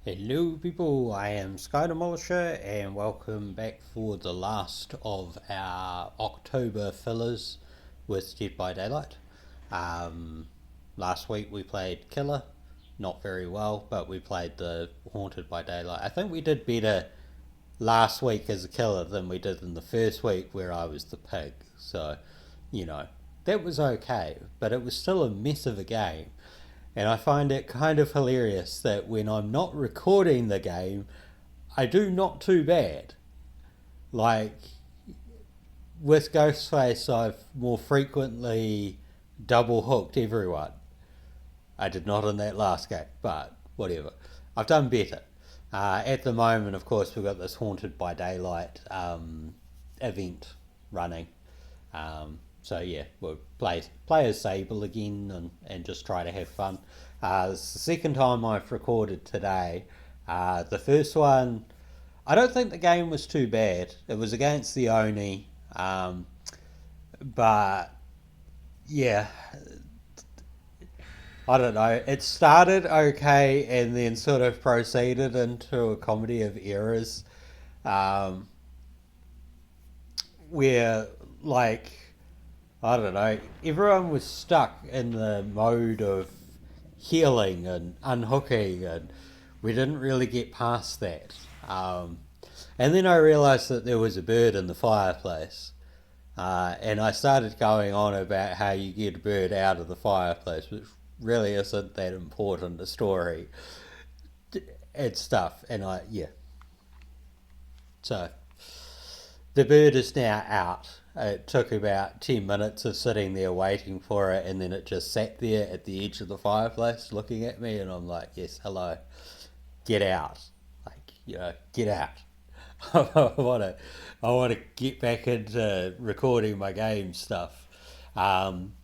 Hello people, I am Skydemolisher and welcome back for the last of our October fillers with Dead by Daylight. Um, Last week we played Killer, not very well, but we played the Haunted by Daylight. I think we did better last week as a killer than we did in the first week where I was the pig. So, you know, that was okay, but it was still a mess of a game. And I find it kind of hilarious that when I'm not recording the game, I do not too bad. Like with Ghostface, I've more frequently double hooked everyone. I did not in that last game, but whatever. I've done better. At the moment, of course, we've got this Haunted by Daylight event running. So yeah, we'll play as Sable again and just try to have fun. It's the second time I've recorded today. The first one, I don't think the game was too bad. It was against the Oni, but yeah, I don't know. It started okay and then sort of proceeded into a comedy of errors, um, where like I don't know, everyone was stuck in the mode of healing and unhooking, and we didn't really get past that. And then I realised that there was a bird in the fireplace, and I started going on about how you get a bird out of the fireplace, which really isn't that important a story and stuff. And yeah, so the bird is now out. It took about 10 minutes of sitting there waiting for it, and then it just sat there at the edge of the fireplace looking at me, and I'm like, yes, hello, get out. Like, get out. I want to I want to get back into recording my game stuff. Um,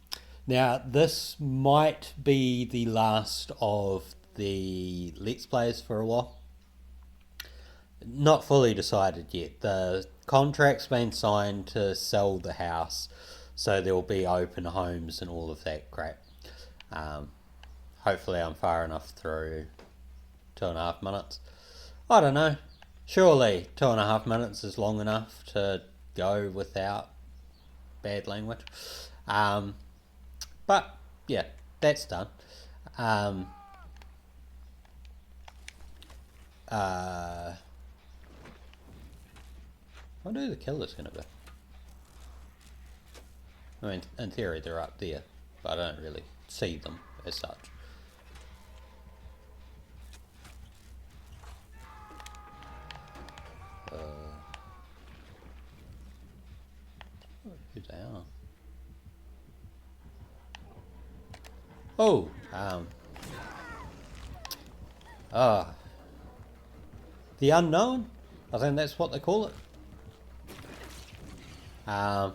Now, this might be the last of the Let's Plays for a while. Not fully decided yet. The contract's been signed to sell the house, so there will be open homes and all of that crap. Um, Hopefully, I'm far enough through 2.5 minutes. I don't know. Surely 2.5 minutes is long enough to go without bad language. Um, but yeah, that's done. Um, I wonder who the killer's going to be. I mean, in theory, they're up there, but I don't really see them as such. Who they are? Oh, uh, the unknown. I think that's what they call it. Um,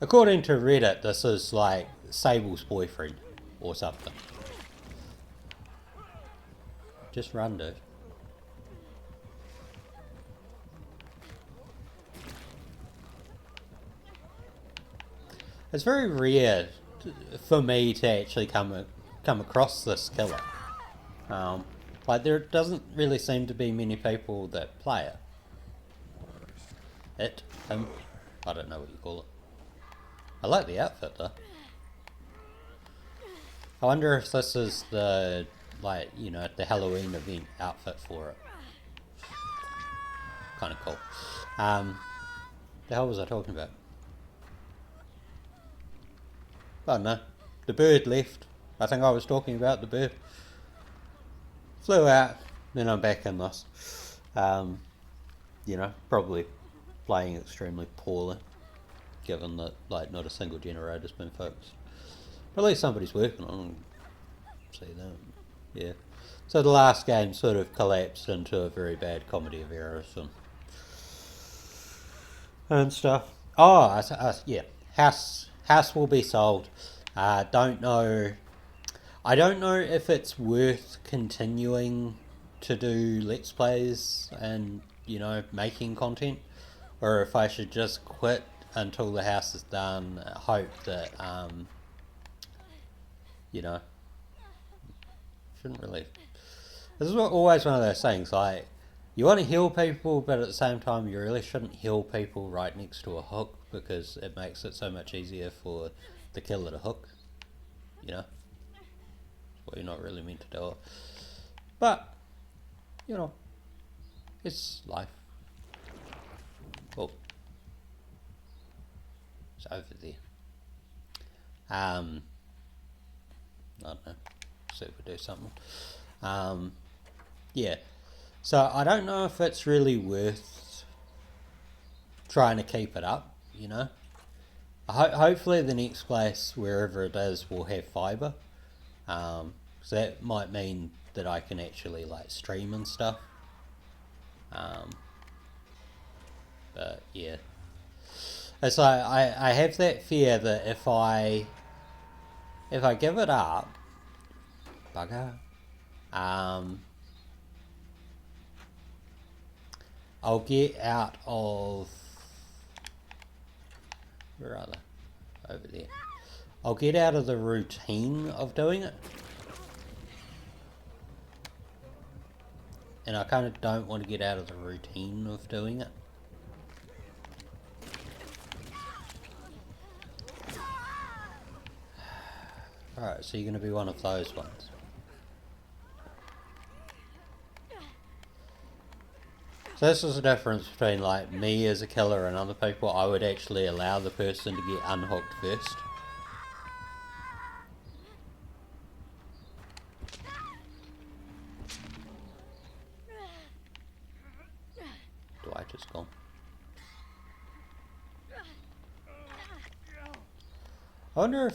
According to Reddit, this is like Sable's boyfriend or something. Just run, dude. It's very rare for me to actually come across this killer. Um, like there doesn't really seem to be many people that play it. Him. I don't know what you call it. I like the outfit though. I wonder if this is the the Halloween event outfit for it. Kind of cool. The hell was I talking about? I don't know. The bird left. I think I was talking about the bird. Flew out. Then I'm back in this. Probably playing extremely poorly, given that not a single generator's been fixed. But at least somebody's working on it. See that? Yeah. So the last game sort of collapsed into a very bad comedy of errors and stuff. Oh, yeah. House will be sold. Don't know. I don't know if it's worth continuing to do let's plays and making content, or if I should just quit until the house is done. Hope that you know shouldn't really This is always one of those things, like, you want to heal people, but at the same time, you really shouldn't heal people right next to a hook, because it makes it so much easier for the killer to hook, you know? What you're not really meant to do. But, you know, it's life. Oh, it's over there. I don't know. See if we do something. Yeah. So I don't know if it's really worth trying to keep it up, you know. Hopefully the next place, wherever it is, will have fibre. So that might mean that I can actually like stream and stuff. But yeah. It's like I have that fear that if I give it up, bugger, I'll get out of, where are they? Over there. I'll get out of the routine of doing it. And I kind of don't want to get out of the routine of doing it. Alright, so you're going to be one of those ones. So this is the difference between like me as a killer and other people. I would actually allow the person to get unhooked first. Do I just go? I wonder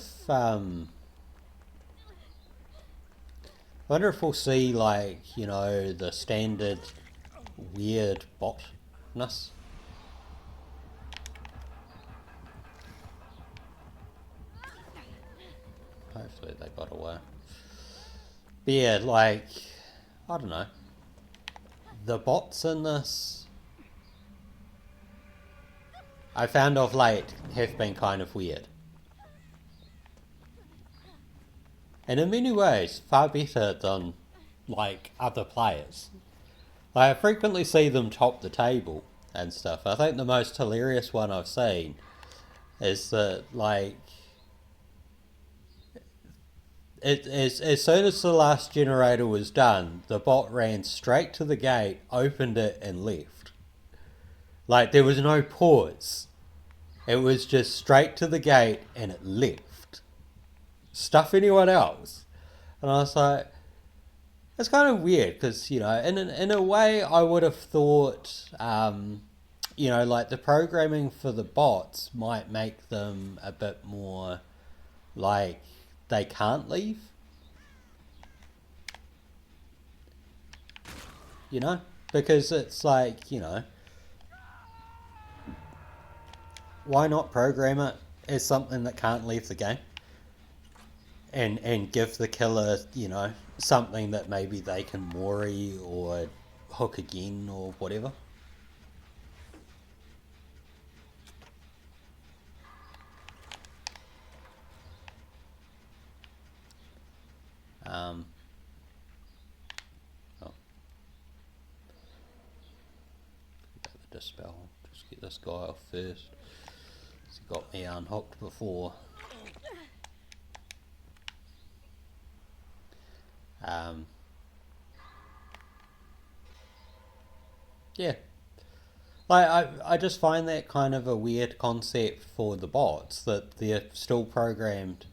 if we'll see like, you know, the standard weird botness. Hopefully they got away. But yeah, like, I don't know. The bots in this, I found of late, have been kind of weird. And in many ways, far better than, like, other players. Like, I frequently see them top the table and stuff. I think the most hilarious one I've seen is that, like, as soon as the last generator was done, the bot ran straight to the gate, opened it, and left. Like, there was no pause. It was just straight to the gate, and it left. Stuff anyone else. And I was like, it's kind of weird, because, you know, in a way, I would have thought, you know, like, the programming for the bots might make them a bit more, like, they can't leave. You know? Because it's like, you know, why not program it as something that can't leave the game? And give the killer, you know, something that maybe they can mori or hook again or whatever. The dispel. Just get this guy off first. He's got me unhooked before. Yeah. I just find that kind of a weird concept for the bots, that they're still programmed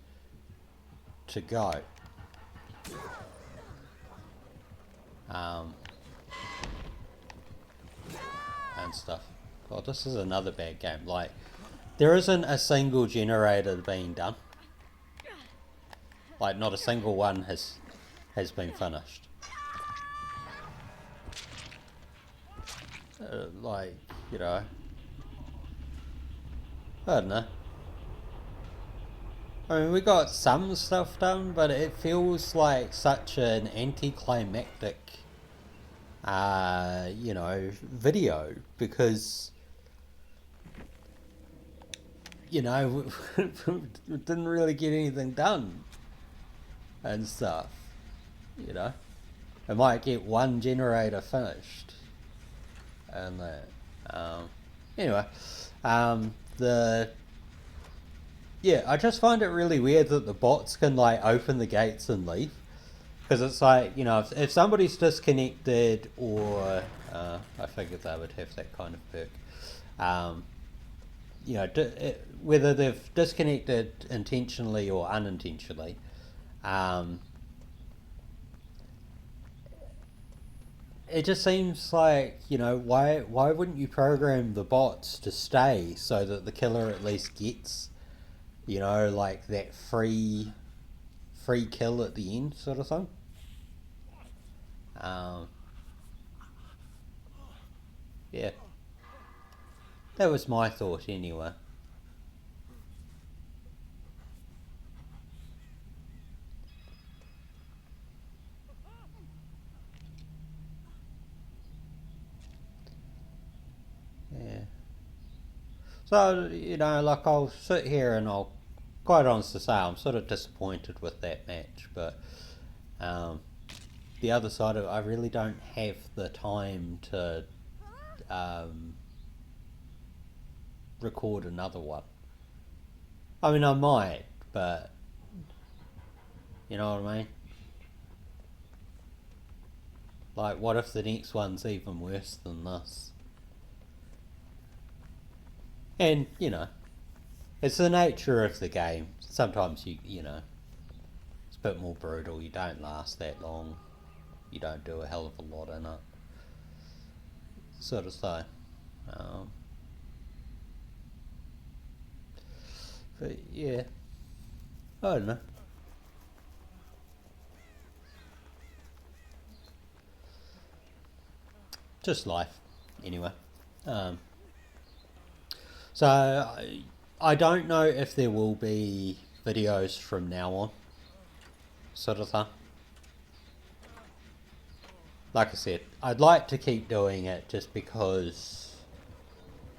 to go. And stuff. Well, this is another bad game. Like, there isn't a single generator being done. Like, not a single one has been finished. Like, you know, I don't know. I mean, we got some stuff done, but it feels like such an anticlimactic, you know, video, because, you know, we didn't really get anything done and stuff, you know. it might get one generator finished. And anyway, the yeah, I just find it really weird that the bots can like open the gates and leave. Because it's like, you know, if somebody's disconnected or I figured they would have that kind of perk. You know, whether they've disconnected intentionally or unintentionally, it just seems like, you know, why wouldn't you program the bots to stay so that the killer at least gets, you know, like that free kill at the end sort of thing. Um, yeah, that was my thought anyway. Yeah. So, you know, like I'll sit here and I'll quite honestly say I'm sort of disappointed with that match, but um, the other side of it, I really don't have the time to um, record another one. I mean, I might, but you know what I mean? Like, what if the next one's even worse than this? And, you know, it's the nature of the game. Sometimes you know, it's a bit more brutal. You don't last that long. You don't do a hell of a lot in it. Sort of so. Um, but yeah, I don't know. Just life, anyway. Um, so I don't know if there will be videos from now on, sort of thing. Like I said, I'd like to keep doing it just because,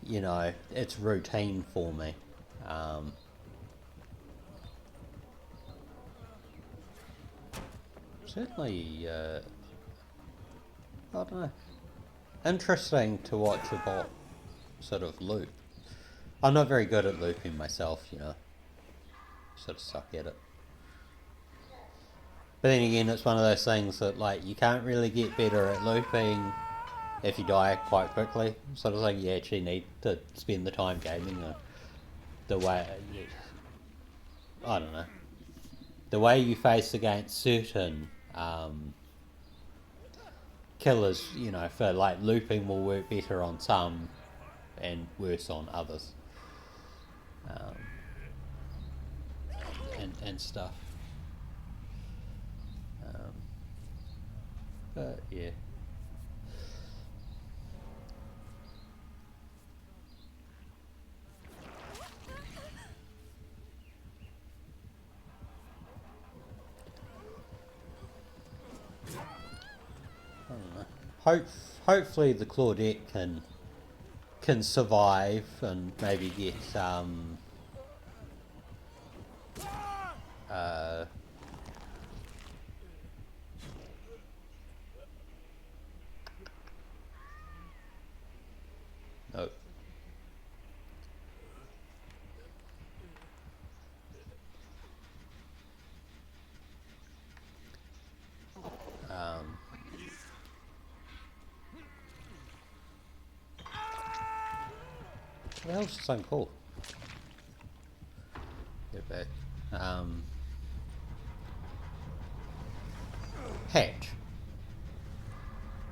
you know, it's routine for me. Um, Certainly, I don't know. Interesting to watch a bot sort of loop. I'm not very good at looping myself, you know. Sort of suck at it. But then again, it's one of those things that, like, you can't really get better at looping if you die quite quickly. Sort of thing, you actually need to spend the time gaming. Or the way, I don't know. The way you face against certain killers, you know, for like looping will work better on some and worse on others. Um, and stuff. Um, but yeah. I don't know. Hopefully the Claudette can survive and maybe get uh, no, um, what else is so cool? Get back. Hatch.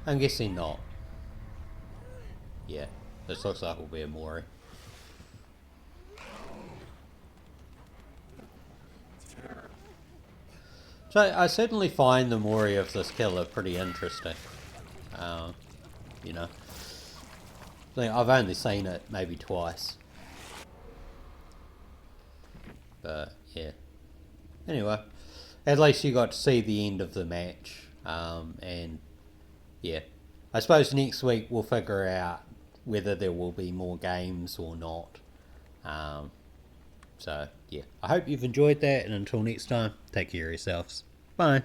I'm guessing not. Yeah, this looks like it will be a Mori. So I certainly find the Mori of this killer pretty interesting. Uh, you know, I've only seen it maybe twice, but yeah. Anyway, at least you got to see the end of the match, and yeah, I suppose next week we'll figure out whether there will be more games or not. Um, so yeah, I hope you've enjoyed that, and until next time, take care of yourselves. Bye.